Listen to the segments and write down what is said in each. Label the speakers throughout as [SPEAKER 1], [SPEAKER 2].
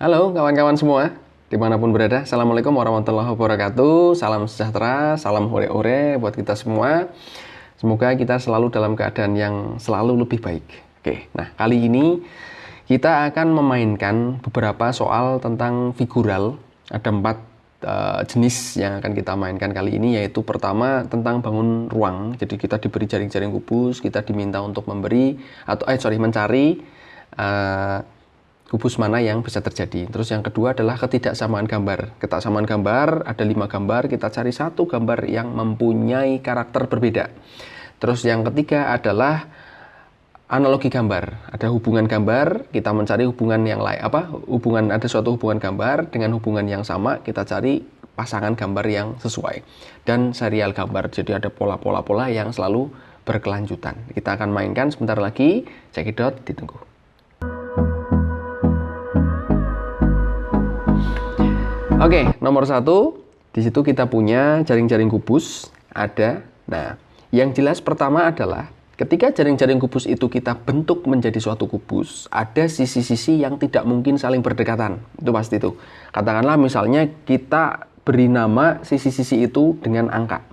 [SPEAKER 1] Halo kawan-kawan semua, dimanapun berada. Assalamualaikum warahmatullahi wabarakatuh. Salam sejahtera, salam hore-hore buat kita semua. Semoga kita selalu dalam keadaan yang selalu lebih baik. Oke, nah kali ini kita akan memainkan beberapa soal tentang figural. Ada 4 jenis yang akan kita mainkan kali ini, yaitu pertama tentang bangun ruang. Jadi kita diberi jaring-jaring kubus, kita diminta untuk mencari kubus mana yang bisa terjadi. Terus yang kedua adalah ketidaksamaan gambar. Ketidaksamaan gambar, ada 5 gambar, kita cari satu gambar yang mempunyai karakter berbeda. Terus yang ketiga adalah analogi gambar. Ada hubungan gambar, kita mencari hubungan yang lain. Ada suatu hubungan gambar dengan hubungan yang sama, kita cari pasangan gambar yang sesuai. Dan serial gambar, jadi ada pola-pola yang selalu berkelanjutan. Kita akan mainkan sebentar lagi. Cekidot, ditunggu. Oke, nomor 1, di situ kita punya jaring-jaring kubus, ada. Nah, yang jelas pertama adalah ketika jaring-jaring kubus itu kita bentuk menjadi suatu kubus, ada sisi-sisi yang tidak mungkin saling berdekatan. Itu pasti itu. Katakanlah misalnya kita beri nama sisi-sisi itu dengan angka.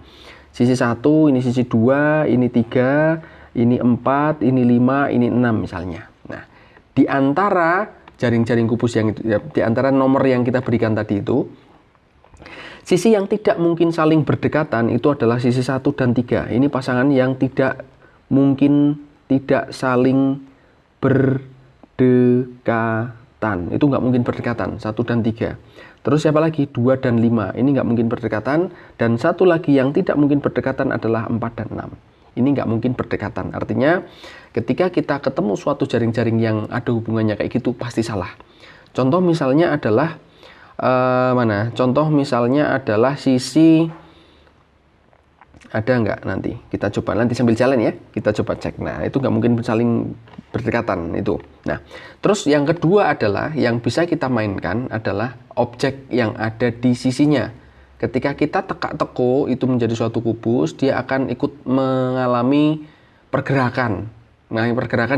[SPEAKER 1] Sisi 1, ini sisi 2, ini 3, ini 4, ini 5, ini 6 misalnya. Nah, di antara jaring-jaring kubus yang di antara nomor yang kita berikan tadi itu, sisi yang tidak mungkin saling berdekatan itu adalah sisi 1 dan 3. Ini pasangan yang tidak mungkin tidak saling berdekatan. Itu nggak mungkin berdekatan, 1 dan 3. Terus siapa lagi? 2 dan 5. Ini nggak mungkin berdekatan. Dan satu lagi yang tidak mungkin berdekatan adalah 4 dan 6. Ini nggak mungkin berdekatan. Artinya ketika kita ketemu suatu jaring-jaring yang ada hubungannya kayak gitu, pasti salah. Contoh misalnya adalah Contoh misalnya adalah sisi, ada nggak nanti? Kita coba nanti sambil jalan ya, kita coba cek. Nah, itu nggak mungkin saling berdekatan itu. Nah, terus yang kedua adalah yang bisa kita mainkan adalah objek yang ada di sisinya. Ketika kita tekak-teko itu menjadi suatu kubus, dia akan ikut mengalami pergerakan.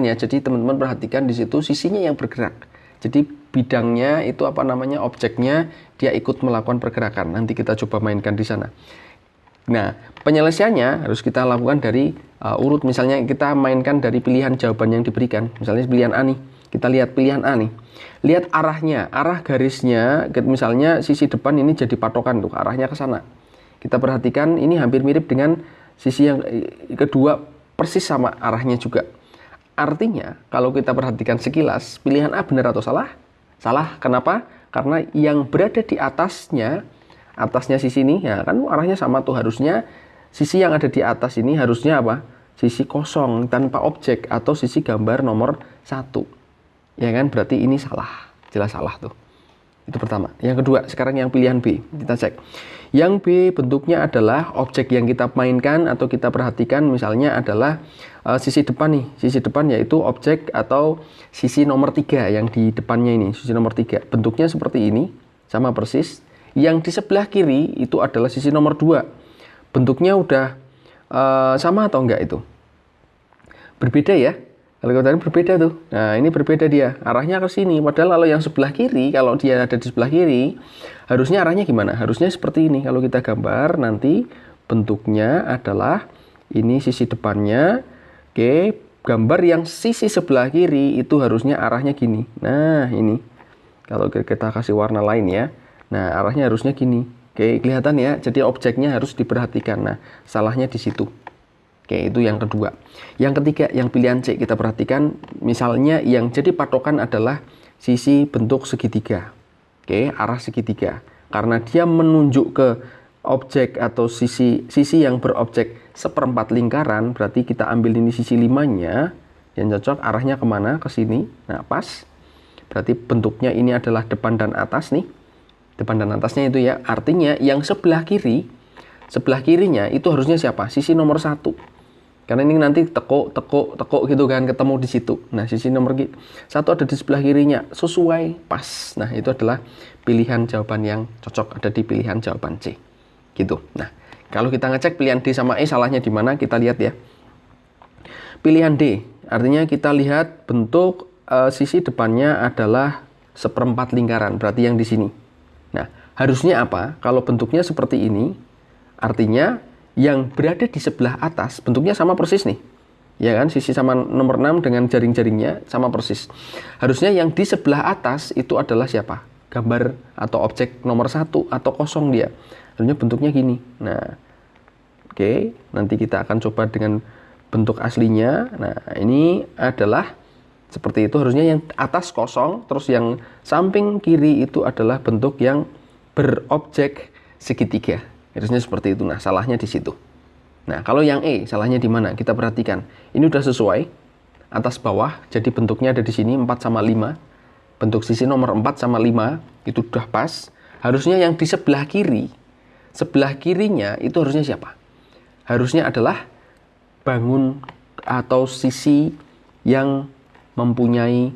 [SPEAKER 1] Ya. Jadi teman-teman perhatikan di situ sisinya yang bergerak. Jadi bidangnya itu objeknya dia ikut melakukan pergerakan. Nanti kita coba mainkan di sana. Nah, penyelesaiannya harus kita lakukan dari urut. Misalnya kita mainkan dari pilihan jawaban yang diberikan. Misalnya pilihan A nih. Kita lihat pilihan A nih. Lihat arahnya, arah garisnya, misalnya sisi depan ini jadi patokan tuh, arahnya ke sana. Kita perhatikan ini hampir mirip dengan sisi yang kedua, persis sama arahnya juga. Artinya, kalau kita perhatikan sekilas, pilihan A benar atau salah? Salah. Kenapa? Karena yang berada di atasnya sisi ini, ya kan arahnya sama tuh, harusnya sisi yang ada di atas ini harusnya apa? Sisi kosong, tanpa objek, atau sisi gambar nomor 1. Ya kan, berarti ini salah, jelas salah tuh. Itu pertama. Yang kedua, sekarang yang pilihan B, kita cek. Yang B bentuknya adalah objek yang kita mainkan atau kita perhatikan, misalnya adalah sisi depan nih. Sisi depan yaitu objek atau sisi nomor 3 yang di depannya ini, sisi nomor 3. Bentuknya seperti ini, sama persis. Yang di sebelah kiri itu adalah sisi nomor 2. Bentuknya udah sama atau enggak itu? Berbeda ya? Kalau tadi berbeda tuh. Nah, ini berbeda dia. Arahnya ke sini. Padahal kalau yang sebelah kiri, kalau dia ada di sebelah kiri, harusnya arahnya gimana? Harusnya seperti ini. Kalau kita gambar nanti bentuknya adalah ini sisi depannya. Oke, gambar yang sisi sebelah kiri itu harusnya arahnya gini. Nah, ini. Kalau kita kasih warna lain ya. Nah, arahnya harusnya gini. Oke, kelihatan ya. Jadi objeknya harus diperhatikan. Nah, salahnya di situ. Oke, itu yang kedua. Yang ketiga, yang pilihan C, kita perhatikan misalnya yang jadi patokan adalah sisi bentuk segitiga. Oke, arah segitiga. Karena dia menunjuk ke objek atau sisi yang berobjek seperempat lingkaran, berarti kita ambil ini sisi 5-nya, yang cocok arahnya kemana? Ke sini. Nah, pas. Berarti bentuknya ini adalah depan dan atas nih. Depan dan atasnya itu ya. Artinya yang sebelah kirinya itu harusnya siapa? Sisi nomor 1. Karena ini nanti teko gitu kan, ketemu di situ. Nah, sisi nomor 1 ada di sebelah kirinya, sesuai, pas. Nah, itu adalah pilihan jawaban yang cocok, ada di pilihan jawaban C. Gitu. Nah, kalau kita ngecek pilihan D sama E salahnya di mana, kita lihat ya. Pilihan D, artinya kita lihat bentuk sisi depannya adalah seperempat lingkaran, berarti yang di sini. Nah, harusnya apa? Kalau bentuknya seperti ini, artinya yang berada di sebelah atas bentuknya sama persis nih. Ya kan, sisi sama nomor 6 dengan jaring-jaringnya sama persis. Harusnya yang di sebelah atas itu adalah siapa? Gambar atau objek nomor 1 atau kosong dia. Harusnya bentuknya gini. Nah, oke, nanti kita akan coba dengan bentuk aslinya. Nah, ini adalah seperti itu. Harusnya yang atas kosong, terus yang samping kiri itu adalah bentuk yang berobjek segitiga. Harusnya seperti itu. Nah, salahnya di situ. Nah, kalau yang E, salahnya di mana? Kita perhatikan. Ini udah sesuai. Atas bawah, jadi bentuknya ada di sini 4 sama 5. Bentuk sisi nomor 4 sama 5 itu udah pas. Harusnya yang di sebelah kirinya itu harusnya siapa? Harusnya adalah bangun atau sisi yang mempunyai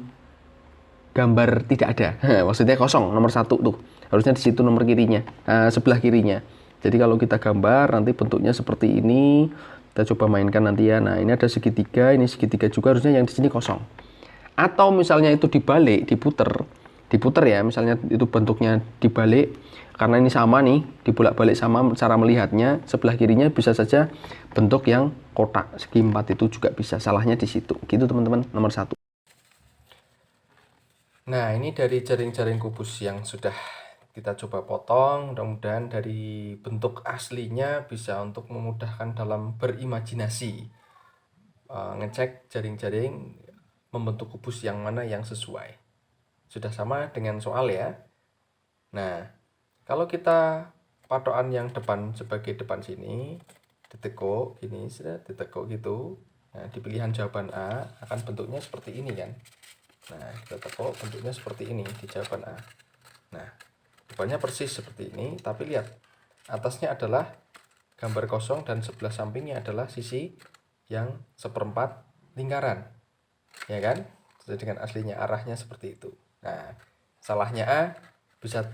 [SPEAKER 1] gambar tidak ada. Maksudnya kosong, nomor 1 tuh. Harusnya di situ nomor kirinya, sebelah kirinya. Jadi kalau kita gambar nanti bentuknya seperti ini. Kita coba mainkan nanti ya. Nah, ini ada segitiga, ini segitiga juga, harusnya yang di sini kosong. Atau misalnya itu dibalik, diputer ya, misalnya itu bentuknya dibalik, karena ini sama nih, dibolak-balik sama cara melihatnya, sebelah kirinya bisa saja bentuk yang kotak, segi 4 itu juga bisa, salahnya di situ. Gitu teman-teman, nomor 1. Nah, ini dari jaring-jaring kubus yang sudah kita coba potong, mudah-mudahan dari bentuk aslinya bisa untuk memudahkan dalam berimajinasi, ngecek jaring-jaring membentuk kubus yang mana yang sesuai. Sudah sama dengan soal ya. Nah, kalau kita patokan yang depan sebagai depan sini, ditekuk ini, sudah ditekuk gitu. Nah, di pilihan jawaban A akan bentuknya seperti ini kan. Nah, kita tekuk bentuknya seperti ini di jawaban A. Nah, depannya persis seperti ini, tapi lihat atasnya adalah gambar kosong dan sebelah sampingnya adalah sisi yang seperempat lingkaran, ya kan? Sesuai dengan aslinya, arahnya seperti itu. Nah, salahnya A bisa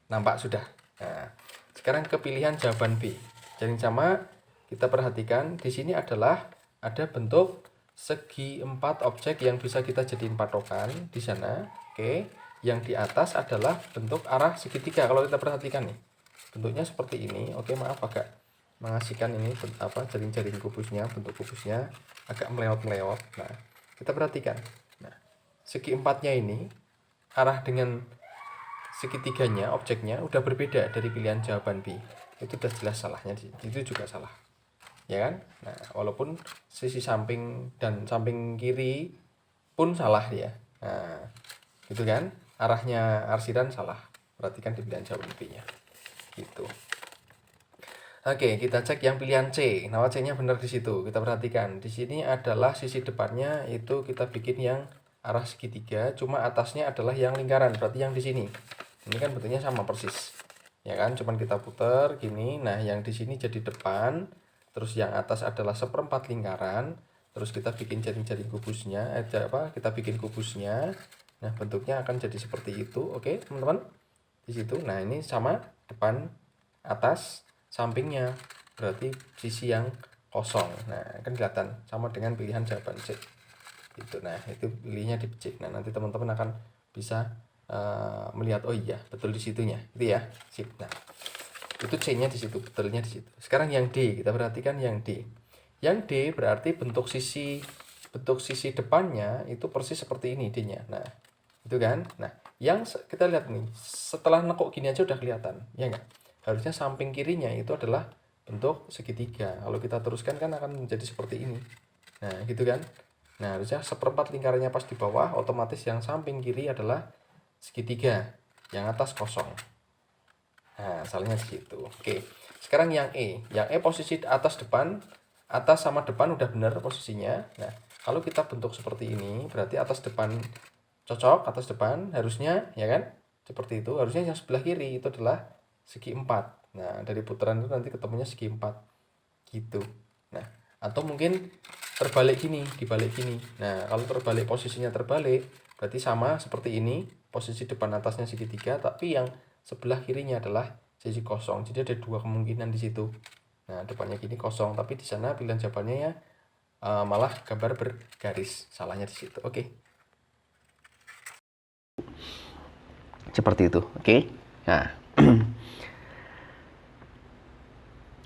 [SPEAKER 1] nampak sudah. Nah, sekarang ke pilihan jawaban B. Jaring sama, kita perhatikan di sini adalah ada bentuk segi 4 objek yang bisa kita jadiin patokan di sana. Oke, yang di atas adalah bentuk arah segitiga. Kalau kita perhatikan nih, bentuknya seperti ini. Oke, maaf agak mengasihkan ini jaring-jaring kubusnya, bentuk kubusnya agak melewat-melewat. Nah, kita perhatikan. Nah, segi 4-nya ini arah dengan segitiganya, objeknya udah berbeda dari pilihan jawaban B. Itu udah jelas salahnya, itu juga salah. Ya kan? Nah, walaupun sisi samping dan samping kiri pun salah ya. Nah, gitu kan? Arahnya arsiran salah. Perhatikan di pilihan jawaban B-nya. Gitu. Oke, kita cek yang pilihan C. Nah, C-nya benar di situ. Kita perhatikan. Di sini adalah sisi depannya itu kita bikin yang arah segitiga, cuma atasnya adalah yang lingkaran. Berarti yang di sini. Ini kan bentuknya sama persis. Ya kan? Cuman kita putar gini. Nah, yang di sini jadi depan. Terus yang atas adalah seperempat lingkaran. Terus kita bikin jaring-jaring kubusnya. Kita bikin kubusnya. Nah, bentuknya akan jadi seperti itu. Oke, teman-teman. Di situ. Nah, ini sama depan, atas, sampingnya. Berarti sisi yang kosong. Nah, kan kelihatan sama dengan pilihan jawaban C. Gitu. Nah, itu pilihnya di C. Nah, nanti teman-teman akan bisa melihat, oh iya, betul di situnya. Itu ya. Sip. Nah, itu C-nya di situ, betulnya di situ. Sekarang yang D, kita perhatikan yang D. Yang D berarti bentuk sisi depannya itu persis seperti ini D-nya. Nah, itu kan. Nah, yang kita lihat nih, setelah nekuk gini aja udah kelihatan, ya enggak? Harusnya samping kirinya itu adalah bentuk segitiga. Kalau kita teruskan kan akan menjadi seperti ini. Nah, gitu kan. Nah, harusnya seperempat lingkarannya pas di bawah, otomatis yang samping kiri adalah segitiga, yang atas kosong. Nah, salahnya di situ. Oke. Sekarang yang E. Yang E posisi atas depan, atas sama depan udah benar posisinya. Nah, kalau kita bentuk seperti ini, berarti atas depan cocok, atas depan harusnya, ya kan? Seperti itu. Harusnya yang sebelah kiri itu adalah segi 4. Nah, dari putaran itu nanti ketemunya segi 4. Gitu. Nah, atau mungkin terbalik gini, dibalik gini. Nah, kalau terbalik, posisinya terbalik, berarti sama seperti ini, posisi depan atasnya segitiga, tapi yang sebelah kirinya adalah sisi kosong. Jadi ada dua kemungkinan di situ. Nah, depannya gini kosong, tapi di sana pilihan jawabannya ya malah gambar bergaris. Salahnya di situ. Oke. Seperti itu, oke? Nah,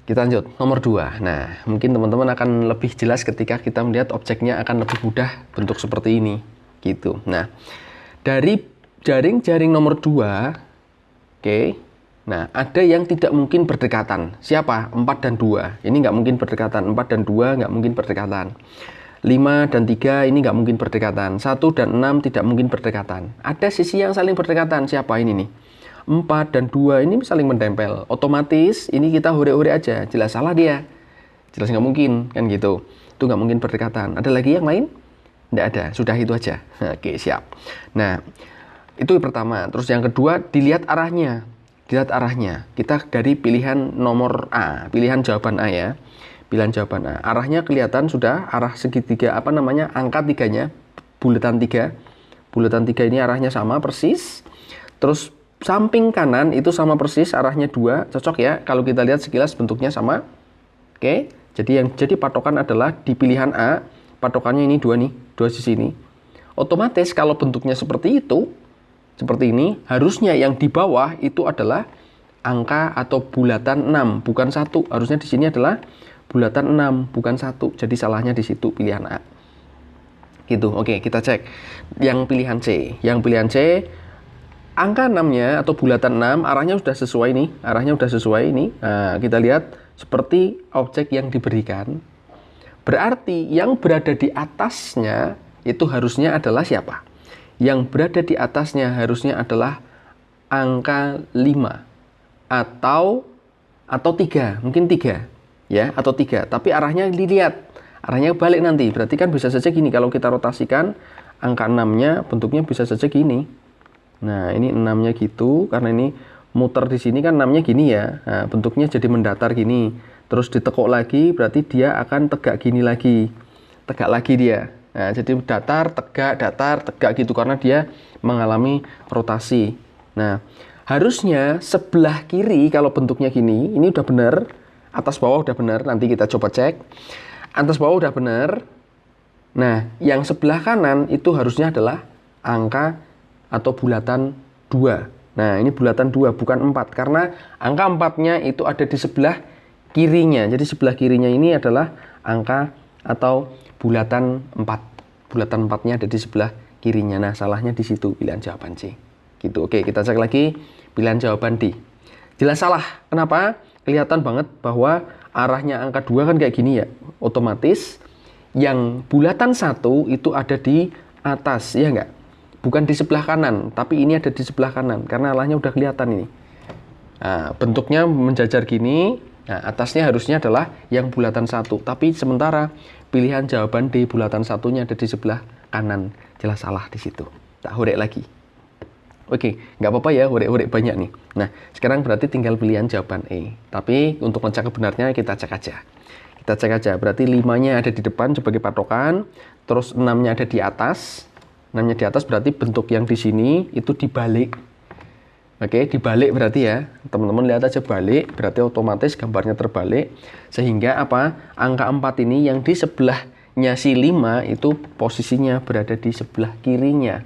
[SPEAKER 1] kita lanjut, nomor 2. Nah, mungkin teman-teman akan lebih jelas ketika kita melihat objeknya akan lebih mudah bentuk seperti ini, gitu. Nah, dari jaring-jaring nomor 2, oke. Nah, ada yang tidak mungkin berdekatan. Siapa? 4 dan 2. Ini nggak mungkin berdekatan. 4 dan 2 nggak mungkin berdekatan. 5 dan 3 ini nggak mungkin berdekatan. 1 dan 6 tidak mungkin berdekatan. Ada sisi yang saling berdekatan. Siapa ini nih? 4 dan 2 ini saling menempel. Otomatis ini kita hore-hore aja. Jelas salah dia. Jelas nggak mungkin, kan gitu. Itu nggak mungkin berdekatan. Ada lagi yang lain? Nggak ada. Sudah itu aja. Oke, siap. Nah, itu yang pertama. Terus yang kedua, dilihat arahnya. Dilihat arahnya. Kita dari pilihan nomor A. Pilihan jawaban A ya. Pilihan jawaban A. Arahnya kelihatan sudah. Arah segitiga, angka 3-nya. Bulatan 3. Bulatan 3 ini arahnya sama persis. Terus samping kanan itu sama persis, arahnya 2, cocok ya. Kalau kita lihat sekilas bentuknya sama. Oke, jadi patokan adalah di pilihan A, patokannya ini 2 nih, 2 sisi ini. Otomatis kalau bentuknya seperti itu, seperti ini, harusnya yang di bawah itu adalah angka atau bulatan 6, bukan 1. Harusnya di sini adalah bulatan 6, bukan 1. Jadi salahnya di situ pilihan A. Gitu. Oke, kita cek. Yang pilihan C. Yang pilihan C, angka 6-nya atau bulatan 6 arahnya sudah sesuai nih, arahnya sudah sesuai ini. Nah, kita lihat seperti objek yang diberikan. Berarti yang berada di atasnya itu harusnya adalah siapa? Yang berada di atasnya harusnya adalah angka 5 atau 3, mungkin 3 ya, atau 3. Tapi arahnya dilihat, arahnya balik nanti. Berarti kan bisa saja gini, kalau kita rotasikan angka 6-nya bentuknya bisa saja gini. Nah, ini 6-nya gitu, karena ini muter di sini kan 6-nya gini ya. Nah, bentuknya jadi mendatar gini. Terus ditekuk lagi, berarti dia akan tegak gini lagi. Tegak lagi dia. Nah, jadi datar, tegak gitu, karena dia mengalami rotasi. Nah, harusnya sebelah kiri kalau bentuknya gini, ini udah benar. Atas bawah udah benar, nanti kita coba cek. Atas bawah udah benar. Nah, yang sebelah kanan itu harusnya adalah angka atau bulatan 2. Nah, ini bulatan 2, bukan 4. Karena angka 4-nya itu ada di sebelah kirinya. Jadi sebelah kirinya ini adalah angka atau bulatan 4. Bulatan 4-nya ada di sebelah kirinya. Nah, salahnya di situ pilihan jawaban C. Gitu. Oke, kita cek lagi pilihan jawaban D. Jelas salah. Kenapa? Kelihatan banget bahwa arahnya angka 2 kan kayak gini ya. Otomatis yang bulatan 1 itu ada di atas, ya enggak? Bukan di sebelah kanan, tapi ini ada di sebelah kanan karena arahnya udah kelihatan ini. Nah, bentuknya menjajar gini. Nah, atasnya harusnya adalah yang bulatan 1, tapi sementara pilihan jawaban D bulatan 1-nya ada di sebelah kanan. Jelas salah di situ. Tak horek lagi. Oke, nggak apa-apa ya, horek-horek banyak nih. Nah, sekarang berarti tinggal pilihan jawaban E. Tapi untuk ngecek kebenarnya kita cek aja. Kita cek aja. Berarti 5-nya ada di depan sebagai patokan, terus 6-nya ada di atas. 6-nya di atas berarti bentuk yang di sini itu dibalik. Oke, dibalik berarti ya. Teman-teman lihat aja balik, berarti otomatis gambarnya terbalik. Sehingga apa? Angka 4 ini yang di sebelahnya si 5 itu posisinya berada di sebelah kirinya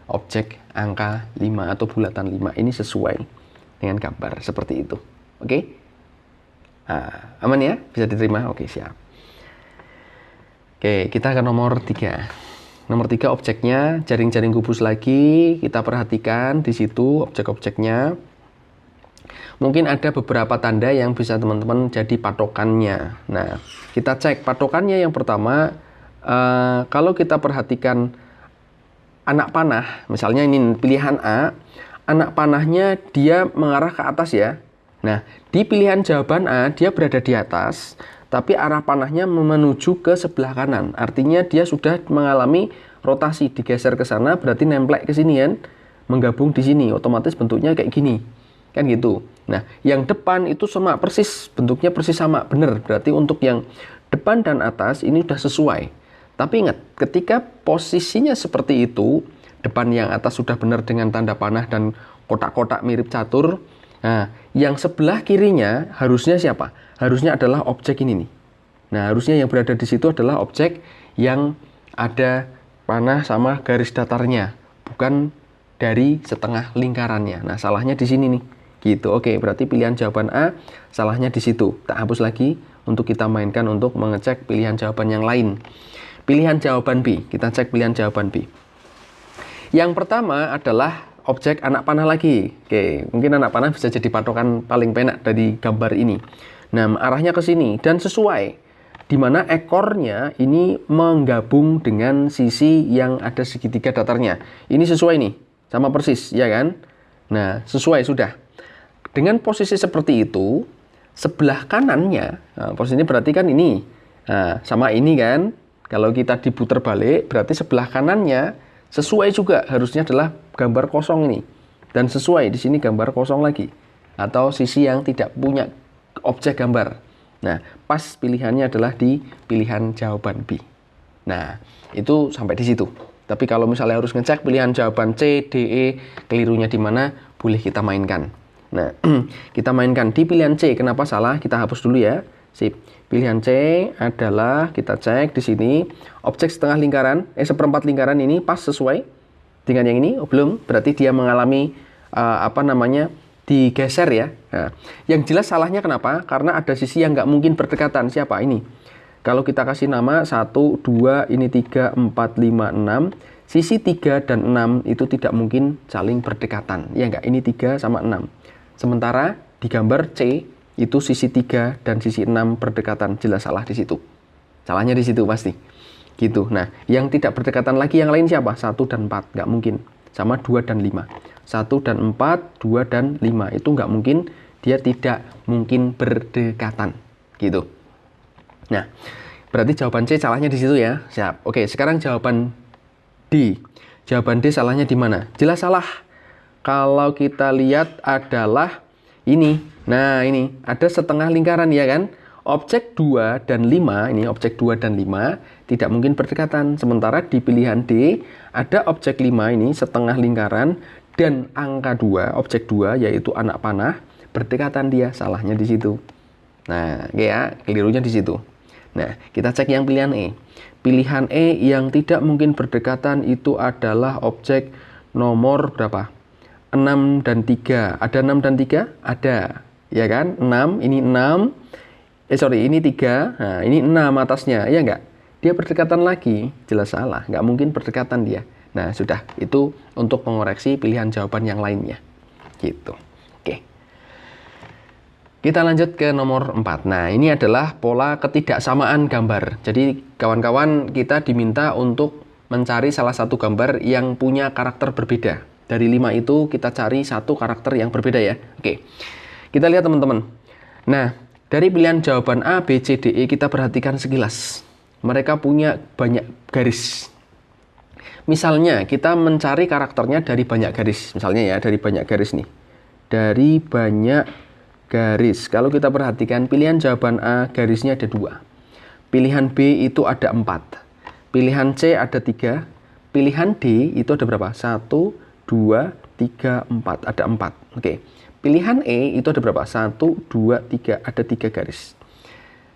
[SPEAKER 1] objek angka 5 atau bulatan 5. Ini sesuai dengan gambar seperti itu. Oke? Nah, aman ya? Bisa diterima? Oke, siap. Oke, kita ke nomor 3. Nomor 3 objeknya, jaring-jaring kubus lagi, kita perhatikan di situ objek-objeknya. Mungkin ada beberapa tanda yang bisa teman-teman jadi patokannya. Nah, kita cek patokannya yang pertama, kalau kita perhatikan anak panah, misalnya ini pilihan A, anak panahnya dia mengarah ke atas ya. Nah, di pilihan jawaban A, dia berada di atas, tapi arah panahnya menuju ke sebelah kanan. Artinya dia sudah mengalami rotasi, digeser ke sana, berarti nemplek ke sini kan, menggabung di sini, otomatis bentuknya kayak gini, kan gitu. Nah, yang depan itu sama persis, bentuknya persis sama, bener. Berarti untuk yang depan dan atas ini sudah sesuai. Tapi ingat, ketika posisinya seperti itu, depan yang atas sudah benar dengan tanda panah dan kotak-kotak mirip catur. Nah, yang sebelah kirinya harusnya siapa? Harusnya adalah objek ini nih. Nah, harusnya yang berada di situ adalah objek yang ada panah sama garis datarnya, bukan dari setengah lingkarannya. Nah, salahnya di sini nih. Gitu. Oke, berarti pilihan jawaban A salahnya di situ. Tak hapus lagi untuk kita mainkan untuk mengecek pilihan jawaban yang lain. Pilihan jawaban B. Kita cek pilihan jawaban B. Yang pertama adalah objek anak panah lagi. Oke, mungkin anak panah bisa jadi patokan paling penak dari gambar ini. Nah, arahnya ke sini dan sesuai. Di mana ekornya ini menggabung dengan sisi yang ada segitiga datarnya. Ini sesuai nih, sama persis, ya kan? Nah, sesuai sudah. Dengan posisi seperti itu, sebelah kanannya, nah, posisinya berarti kan ini, nah, sama ini kan? Kalau kita diputar balik, berarti sebelah kanannya sesuai juga, harusnya adalah gambar kosong ini. Dan sesuai, di sini gambar kosong lagi. Atau sisi yang tidak punya objek gambar. Nah, pas pilihannya adalah di pilihan jawaban B. Nah, itu sampai di situ. Tapi kalau misalnya harus ngecek pilihan jawaban C, D, E, kelirunya di mana, boleh kita mainkan. Nah, kita mainkan di pilihan C. Kenapa salah? Kita hapus dulu ya. Sip. Pilihan C adalah, kita cek di sini, objek setengah lingkaran, seperempat lingkaran ini pas sesuai dengan yang ini. Oh, belum. Berarti dia mengalami, digeser ya. Nah, yang jelas salahnya kenapa? Karena ada sisi yang nggak mungkin berdekatan. Siapa ini? Kalau kita kasih nama 1, 2, ini 3, 4, 5, 6. Sisi 3 dan 6 itu tidak mungkin saling berdekatan. Ya nggak? Ini 3 sama 6. Sementara di gambar C itu sisi 3 dan sisi 6 berdekatan. Jelas salah di situ. Salahnya di situ pasti. Gitu. Nah, yang tidak berdekatan lagi yang lain siapa? 1 dan 4. Nggak mungkin. Sama 2 dan 5. 1 dan 4, 2 dan 5. Itu nggak mungkin, dia tidak mungkin berdekatan. Gitu. Nah, berarti jawaban C salahnya di situ ya. Siap. Oke, sekarang jawaban D. Jawaban D salahnya di mana? Jelas salah. Kalau kita lihat adalah ini. Nah, ini ada setengah lingkaran ya kan? Objek 2 dan 5, ini objek 2 dan 5 tidak mungkin berdekatan. Sementara di pilihan D ada objek 5 ini setengah lingkaran dan angka 2, objek 2 yaitu anak panah, berdekatan dia. Salahnya di situ. Nah, ya, kelirunya di situ. Nah, kita cek yang pilihan E. Pilihan E yang tidak mungkin berdekatan itu adalah objek nomor berapa? 6 dan 3. Ada 6 dan 3? Ada. Ya kan? 6, ini 6. Ini 3. Nah, ini 6 atasnya. Ya enggak? Dia berdekatan lagi. Jelas salah. Nggak mungkin berdekatan dia. Nah, sudah. Itu untuk mengoreksi pilihan jawaban yang lainnya. Gitu. Oke. Kita lanjut ke nomor 4. Nah, ini adalah pola ketidaksamaan gambar. Jadi, kawan-kawan kita diminta untuk mencari salah satu gambar yang punya karakter berbeda. Dari 5 itu kita cari satu karakter yang berbeda ya. Oke. Kita lihat teman-teman. Nah, dari pilihan jawaban A, B, C, D, E kita perhatikan sekilas. Mereka punya banyak garis. Misalnya kita mencari karakternya dari banyak garis. Misalnya ya, dari banyak garis nih. Dari banyak garis. Kalau kita perhatikan pilihan jawaban A garisnya ada 2. Pilihan B itu ada 4. Pilihan C ada 3. Pilihan D itu ada berapa? 1, 2, 3, 4. Ada 4. Oke. Pilihan E itu ada berapa? 1, 2, 3. Ada 3 garis.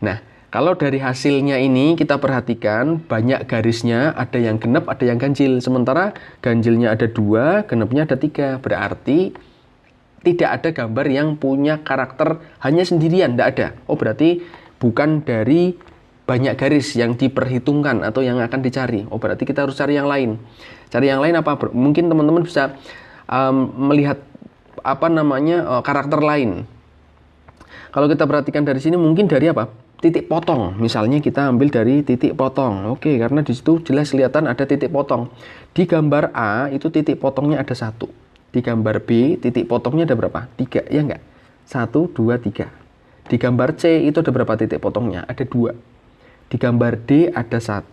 [SPEAKER 1] Nah, kalau dari hasilnya ini kita perhatikan banyak garisnya, ada yang genap, ada yang ganjil. Sementara ganjilnya ada 2, genapnya ada 3. Berarti tidak ada gambar yang punya karakter hanya sendirian, tidak ada. Oh, berarti bukan dari banyak garis yang diperhitungkan atau yang akan dicari. Oh, berarti kita harus cari yang lain. Cari yang lain apa? Mungkin teman-teman bisa melihat karakter lain. Kalau kita perhatikan dari sini mungkin dari apa? Titik potong. Misalnya kita ambil dari titik potong. Oke, karena di situ jelas kelihatan ada titik potong. Di gambar A itu titik potongnya ada 1. Di gambar B titik potongnya ada berapa? 3, ya enggak? 1, 2, 3. Di gambar C itu ada berapa titik potongnya? Ada 2. Di gambar D ada 1.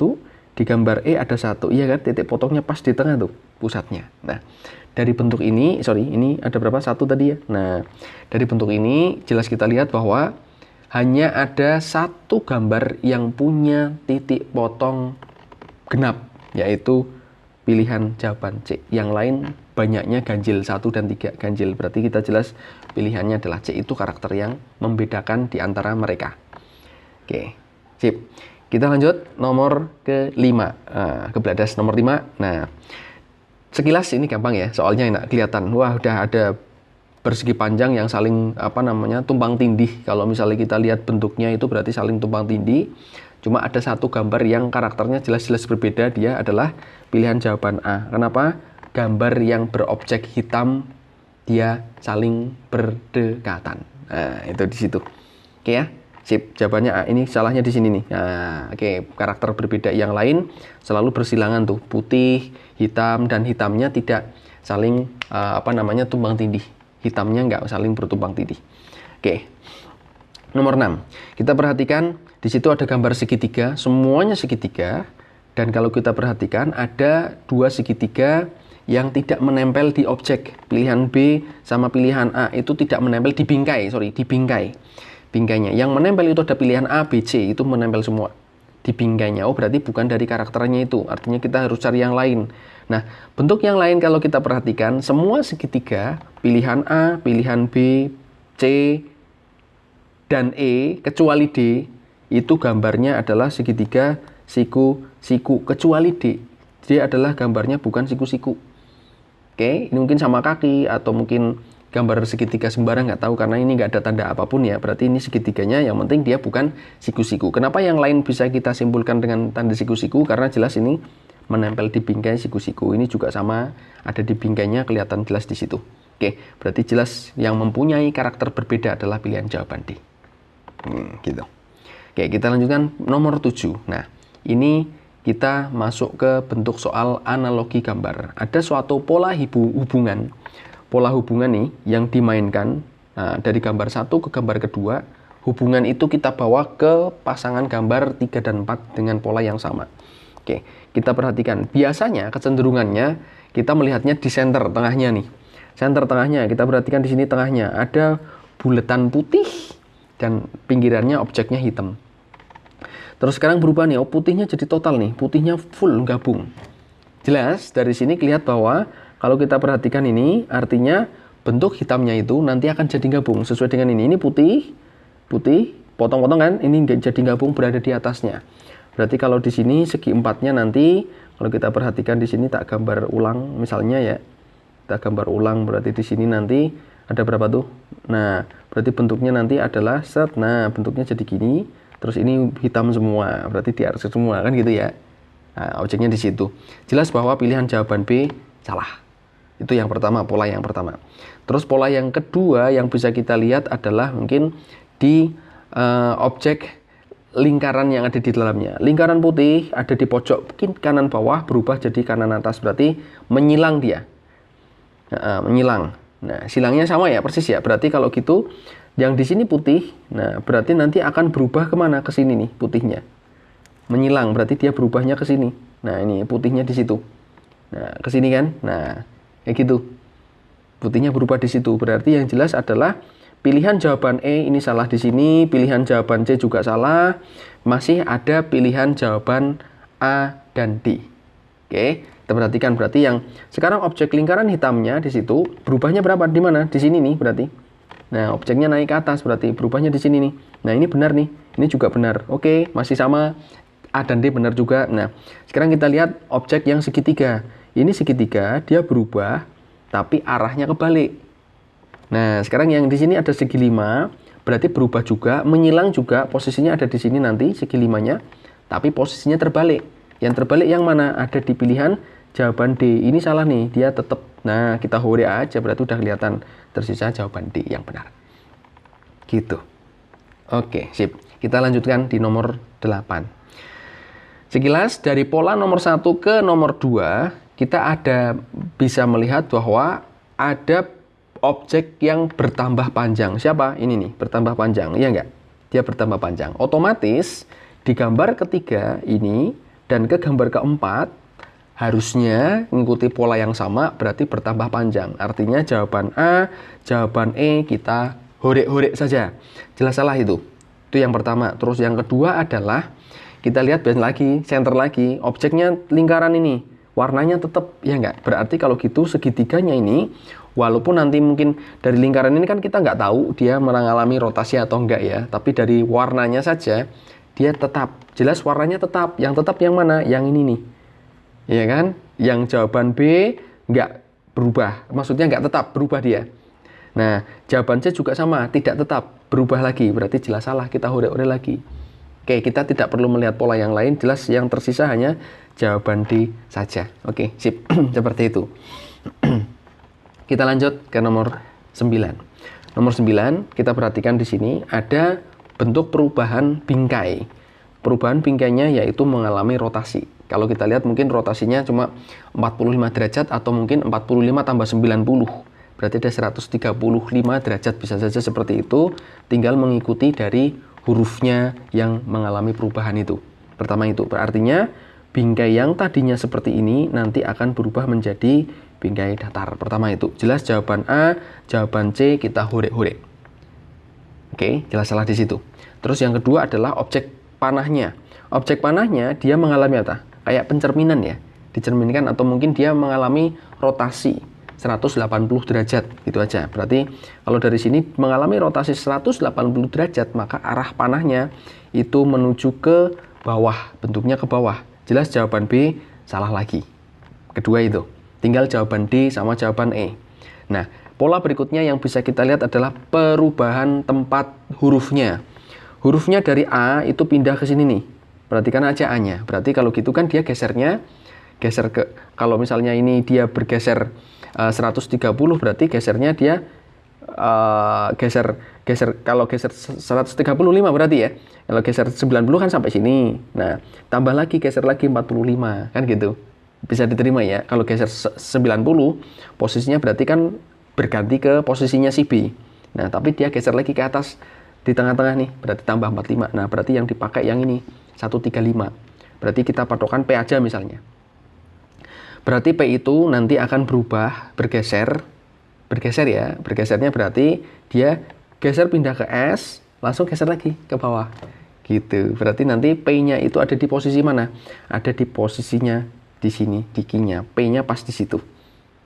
[SPEAKER 1] Di gambar E ada 1. Iya kan? Titik potongnya pas di tengah tuh pusatnya. Nah, dari bentuk ini, ini ada berapa? 1 tadi ya. Nah, dari bentuk ini jelas kita lihat bahwa hanya ada satu gambar yang punya titik potong genap, yaitu pilihan jawaban C. Yang lain banyaknya ganjil, 1 dan 3 ganjil. Berarti kita jelas pilihannya adalah C, itu karakter yang membedakan di antara mereka. Oke, sip. Kita lanjut nomor ke-5. Kebeladas nomor 5. Nah, Sekilas ini gampang ya, soalnya enak kelihatan. Wah, udah ada persegi panjang yang saling tumpang tindih. Kalau misalnya kita lihat bentuknya itu berarti saling tumpang tindih. Cuma ada satu gambar yang karakternya jelas-jelas berbeda, dia adalah pilihan jawaban A. Kenapa? Gambar yang berobjek hitam dia saling berdekatan. Nah, itu di situ. Oke ya. Sip, jawabannya A. Ini salahnya di sini nih. Nah, oke, karakter berbeda yang lain selalu bersilangan tuh, putih, hitam, dan hitamnya tidak saling tumpang tindih. Hitamnya nggak saling bertumpang tindih. Oke. Nomor 6. Kita perhatikan di situ ada gambar segitiga, semuanya segitiga, dan kalau kita perhatikan ada dua segitiga yang tidak menempel di objek. Pilihan B sama pilihan A itu tidak menempel di bingkai, di bingkai. Bingkainya. Yang menempel itu ada pilihan A, B, C, itu menempel semua di bingkainya. Oh, berarti bukan dari karakternya itu. Artinya kita harus cari yang lain. Nah, bentuk yang lain kalau kita perhatikan, semua segitiga, pilihan A, pilihan B, C, dan E, kecuali D, itu gambarnya adalah segitiga siku-siku, kecuali D. D adalah gambarnya bukan siku-siku. Oke, ini mungkin sama kaki, atau mungkin gambar segitiga sembarang, nggak tahu karena ini nggak ada tanda apapun ya, berarti ini segitiganya, yang penting dia bukan siku-siku. Kenapa yang lain bisa kita simpulkan dengan tanda siku-siku? Karena jelas ini menempel di bingkai siku-siku. Ini juga sama, ada di bingkainya, kelihatan jelas di situ. Oke, berarti jelas yang mempunyai karakter berbeda adalah pilihan jawaban D. Gitu. Oke, kita lanjutkan nomor 7. Nah, ini kita masuk ke bentuk soal analogi gambar. Ada suatu pola hubungan. Pola hubungan nih yang dimainkan dari gambar 1 ke gambar kedua, hubungan itu kita bawa ke pasangan gambar 3 dan 4 dengan pola yang sama. Oke, kita perhatikan. Biasanya kecenderungannya kita melihatnya di center tengahnya nih. Center tengahnya, kita perhatikan di sini tengahnya ada buletan putih dan pinggirannya objeknya hitam. Terus sekarang berubah nih, putihnya jadi total nih, putihnya full gabung. Jelas dari sini kelihatan bahwa kalau kita perhatikan ini, artinya bentuk hitamnya itu nanti akan jadi gabung sesuai dengan ini. Ini putih, potong-potong kan? Ini jadi gabung berada di atasnya. Berarti kalau di sini segi empatnya nanti, kalau kita perhatikan di sini tak gambar ulang, misalnya ya, kita gambar ulang berarti di sini nanti ada berapa tuh? Nah, berarti bentuknya nanti adalah set. Nah, bentuknya jadi gini. Terus ini hitam semua, berarti di atas semua kan gitu ya. Nah, objeknya di situ. Jelas bahwa pilihan jawaban B salah. Itu yang pertama, pola yang pertama. Terus pola yang kedua yang bisa kita lihat adalah mungkin di objek lingkaran yang ada di dalamnya. Lingkaran putih ada di pojok mungkin kanan bawah berubah jadi kanan atas, berarti menyilang dia. Menyilang. Nah, silangnya sama ya, persis ya. Berarti kalau gitu yang di sini putih, nah berarti nanti akan berubah kemana? Ke sini nih putihnya. Menyilang, berarti dia berubahnya ke sini. Nah, ini putihnya di situ. Nah, ke sini kan? Nah, kayak gitu. Putihnya berubah di situ. Berarti yang jelas adalah pilihan jawaban E ini salah di sini, pilihan jawaban C juga salah. Masih ada pilihan jawaban A dan D. Oke, kita perhatikan berarti yang sekarang objek lingkaran hitamnya di situ berubahnya berapa? Di mana? Di sini nih berarti. Nah, objeknya naik ke atas berarti berubahnya di sini nih. Nah, ini benar nih. Ini juga benar. Oke, masih sama. A dan D benar juga. Nah, sekarang kita lihat objek yang segitiga. Ini segitiga, dia berubah, tapi arahnya kebalik. Nah, sekarang yang di sini ada segi 5, berarti berubah juga, menyilang juga, posisinya ada di sini nanti, segi 5-nya, tapi posisinya terbalik. Yang terbalik yang mana? Ada di pilihan jawaban D. Ini salah nih, dia tetap. Nah, kita hore aja, berarti udah kelihatan. Tersisa jawaban D yang benar. Gitu. Oke, sip. Kita lanjutkan di nomor 8. Sekilas dari pola nomor 1 ke nomor 2, kita bisa melihat bahwa ada objek yang bertambah panjang. Siapa? Ini nih, bertambah panjang. Iya nggak? Dia bertambah panjang. Otomatis di gambar ketiga ini dan ke gambar keempat harusnya mengikuti pola yang sama, berarti bertambah panjang. Artinya jawaban A, jawaban E kita horek-horek saja. Jelas salah itu. Itu yang pertama. Terus yang kedua adalah kita lihat lagi, center lagi, objeknya lingkaran ini. Warnanya tetap, ya enggak? Berarti kalau gitu segitiganya ini, walaupun nanti mungkin dari lingkaran ini kan kita nggak tahu dia mengalami rotasi atau enggak ya. Tapi dari warnanya saja, dia tetap. Jelas warnanya tetap. Yang tetap yang mana? Yang ini nih. Ya kan? Yang jawaban B nggak berubah. Maksudnya nggak tetap berubah dia. Nah, jawaban C juga sama, tidak tetap berubah lagi. Berarti jelas salah, kita horek-horek lagi. Oke, kita tidak perlu melihat pola yang lain, jelas yang tersisa hanya jawaban D saja. Oke, sip. Seperti itu. Kita lanjut ke nomor 9. Nomor 9, kita perhatikan di sini ada bentuk perubahan bingkai. Perubahan bingkainya yaitu mengalami rotasi. Kalau kita lihat mungkin rotasinya cuma 45 derajat atau mungkin 45 tambah 90. Berarti ada 135 derajat, bisa saja seperti itu. Tinggal mengikuti dari hurufnya yang mengalami perubahan itu. Pertama itu, artinya bingkai yang tadinya seperti ini nanti akan berubah menjadi bingkai datar. Pertama itu, jelas jawaban A, jawaban C kita horek-horek. Oke, jelas salah di situ. Terus yang kedua adalah objek panahnya. Objek panahnya dia mengalami apa? Kayak pencerminan ya, dicerminkan atau mungkin dia mengalami rotasi 180 derajat, gitu aja. Berarti kalau dari sini mengalami rotasi 180 derajat, maka arah panahnya itu menuju ke bawah, bentuknya ke bawah. Jelas jawaban B salah lagi. Kedua itu, tinggal jawaban D sama jawaban E. Nah, pola berikutnya yang bisa kita lihat adalah perubahan tempat hurufnya. Hurufnya dari A itu pindah ke sini nih. Perhatikan aja A-nya. Berarti kalau gitu kan dia geser ke, kalau misalnya ini dia bergeser 130, berarti gesernya dia geser kalau geser 135 berarti ya. Kalau geser 90 kan sampai sini. Nah, tambah lagi geser lagi 45 kan gitu. Bisa diterima ya. Kalau geser 90 posisinya berarti kan berganti ke posisinya si B. Nah, tapi dia geser lagi ke atas di tengah-tengah nih, berarti tambah 45. Nah, berarti yang dipakai yang ini 135. Berarti kita patokan P aja misalnya. Berarti P itu nanti akan berubah, bergeser ya. Bergesernya berarti dia geser pindah ke S, langsung geser lagi ke bawah. Gitu. Berarti nanti P-nya itu ada di posisi mana? Ada di posisinya di sini, di Q-nya. P-nya pas di situ.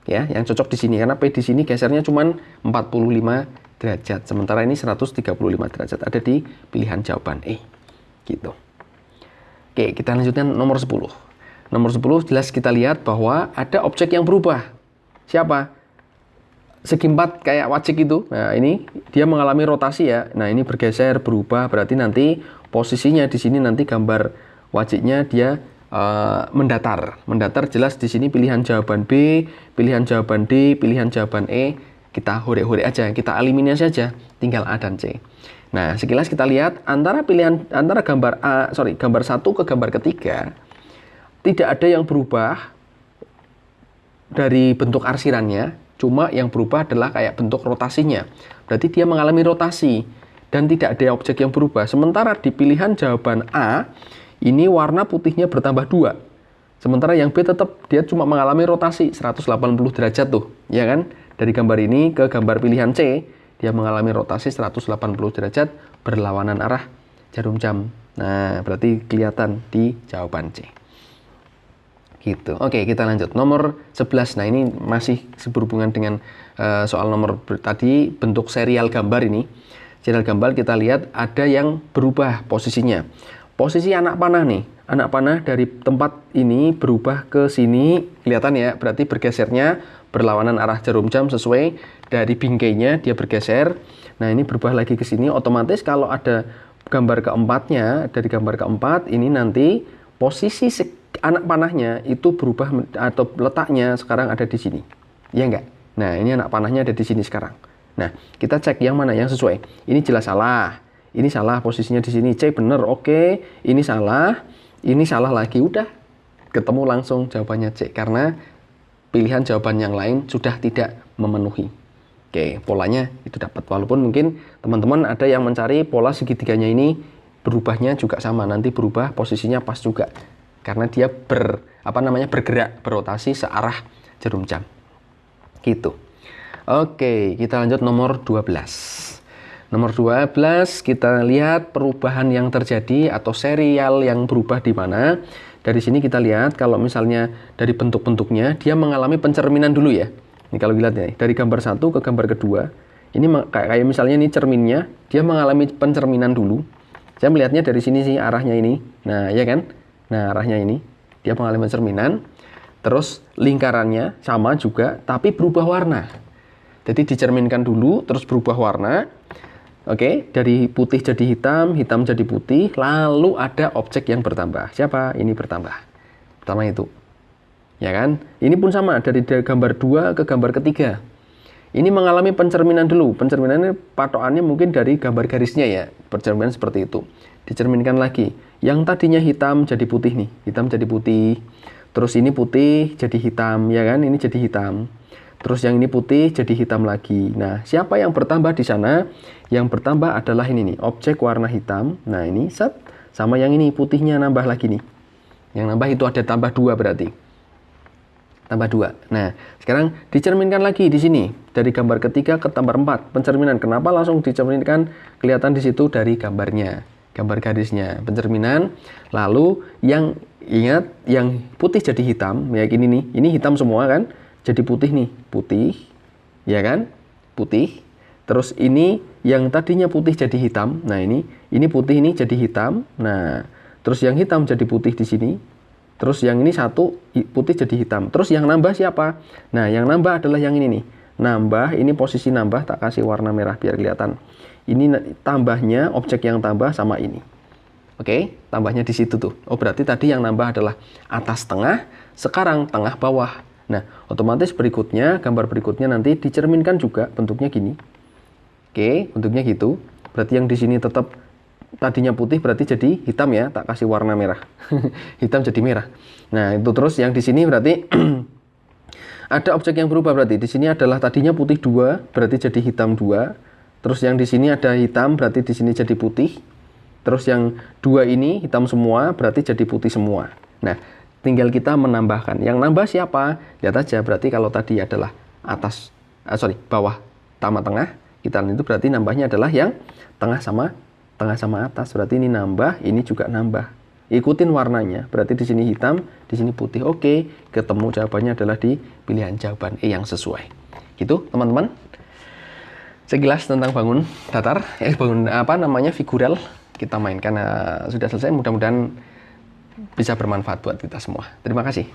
[SPEAKER 1] Ya, yang cocok di sini karena P di sini gesernya cuma 45 derajat. Sementara ini 135 derajat. Ada di pilihan jawaban E. Gitu. Oke, kita lanjutkan nomor 10. Nomor 10 jelas kita lihat bahwa ada objek yang berubah. Siapa? Segi 4 kayak wajik itu. Nah, ini dia mengalami rotasi ya. Nah, ini bergeser, berubah. Berarti nanti posisinya di sini nanti gambar wajiknya dia mendatar. Mendatar jelas di sini pilihan jawaban B, pilihan jawaban D, pilihan jawaban E. Kita horek-horek aja, kita eliminasi saja. Tinggal A dan C. Nah, sekilas kita lihat antara gambar gambar 1 ke gambar ketiga tidak ada yang berubah dari bentuk arsirannya, cuma yang berubah adalah kayak bentuk rotasinya. Berarti dia mengalami rotasi dan tidak ada objek yang berubah. Sementara di pilihan jawaban A, ini warna putihnya bertambah 2. Sementara yang B tetap dia cuma mengalami rotasi 180 derajat tuh, ya kan? Dari gambar ini ke gambar pilihan C, dia mengalami rotasi 180 derajat berlawanan arah jarum jam. Nah, berarti kelihatan di jawaban C. Gitu. Oke, kita lanjut. Nomor 11. Nah, ini masih berhubungan dengan soal nomor tadi, bentuk serial gambar ini. Serial gambar kita lihat ada yang berubah posisinya. Posisi anak panah nih. Anak panah dari tempat ini berubah ke sini. Kelihatan ya, berarti bergesernya berlawanan arah jarum jam sesuai dari bingkainya dia bergeser. Nah, ini berubah lagi ke sini. Otomatis kalau ada gambar keempatnya, dari gambar keempat ini nanti posisi anak panahnya itu berubah atau letaknya sekarang ada di sini. Ya enggak? Nah, ini anak panahnya ada di sini sekarang. Nah, kita cek yang mana yang sesuai. Ini jelas salah. Ini salah posisinya di sini. C bener, oke. Ini salah. Ini salah lagi. Udah. Ketemu langsung jawabannya C. Karena pilihan jawaban yang lain sudah tidak memenuhi. Oke, polanya itu dapat. Walaupun mungkin teman-teman ada yang mencari pola segitiganya ini berubahnya juga sama. Nanti berubah posisinya pas juga. Karena dia bergerak, berotasi searah jarum jam. Gitu. Oke, kita lanjut nomor 12. Nomor 12 kita lihat perubahan yang terjadi atau serial yang berubah di mana. Dari sini kita lihat kalau misalnya dari bentuk-bentuknya dia mengalami pencerminan dulu ya. Ini kalau dilihat ya, dari gambar 1 ke gambar kedua. Ini kayak misalnya ini cerminnya, dia mengalami pencerminan dulu. Saya melihatnya dari sini sih arahnya ini. Nah, ya kan? Nah, arahnya ini dia mengalami pencerminan. Terus lingkarannya sama juga, tapi berubah warna. Jadi dicerminkan dulu, terus berubah warna. Oke, dari putih jadi hitam, hitam jadi putih, lalu ada objek yang bertambah. Siapa? Ini bertambah. Pertama itu. Ya kan? Ini pun sama, dari gambar 2 ke gambar ketiga. Ini mengalami pencerminan dulu. Pencerminan ini patokannya mungkin dari gambar garisnya ya. Pencerminan seperti itu. Dicerminkan lagi. Yang tadinya hitam jadi putih nih. Hitam jadi putih. Terus ini putih jadi hitam, ya kan? Ini jadi hitam. Terus yang ini putih jadi hitam lagi. Nah, siapa yang bertambah di sana? Yang bertambah adalah ini nih, objek warna hitam. Nah, ini set sama yang ini putihnya nambah lagi nih. Yang nambah itu ada tambah 2 berarti. Tambah 2. Nah, sekarang dicerminkan lagi di sini. Dari gambar ketiga ke gambar 4. Pencerminan. Kenapa langsung dicerminkan? Kelihatan di situ dari gambarnya. Gambar garisnya. Pencerminan. Lalu yang ingat, yang putih jadi hitam. Ya gini nih. Ini hitam semua kan. Jadi putih nih. Putih. Ya kan? Putih. Terus ini yang tadinya putih jadi hitam. Nah ini putih ini jadi hitam. Nah, terus yang hitam jadi putih di sini. Terus yang ini satu putih jadi hitam. Terus yang nambah siapa? Nah, yang nambah adalah yang ini nih. Nambah, ini posisi nambah, tak kasih warna merah biar kelihatan. Ini tambahnya, objek yang tambah sama ini. Oke, tambahnya di situ tuh. Oh, berarti tadi yang nambah adalah atas tengah, sekarang tengah bawah. Nah, otomatis berikutnya, gambar berikutnya nanti dicerminkan juga bentuknya gini. Oke, bentuknya gitu. Berarti yang di sini tetap tadinya putih berarti jadi hitam ya, tak kasih warna merah. Hitam jadi merah. Nah, itu terus yang di sini berarti ada objek yang berubah berarti. Di sini adalah tadinya putih 2, berarti jadi hitam 2. Terus yang di sini ada hitam, berarti di sini jadi putih. Terus yang 2 ini hitam semua, berarti jadi putih semua. Nah, tinggal kita menambahkan. Yang nambah siapa? Lihat aja, berarti kalau tadi adalah bawah sama tengah, kita itu berarti nambahnya adalah yang tengah sama atas. Berarti ini nambah, ini juga nambah. Ikutin warnanya. Berarti di sini hitam, di sini putih. Oke, ketemu jawabannya adalah di pilihan jawaban E yang sesuai. Gitu, teman-teman. Sekilas tentang bangun datar, figural kita mainkan sudah selesai. Mudah-mudahan bisa bermanfaat buat kita semua. Terima kasih.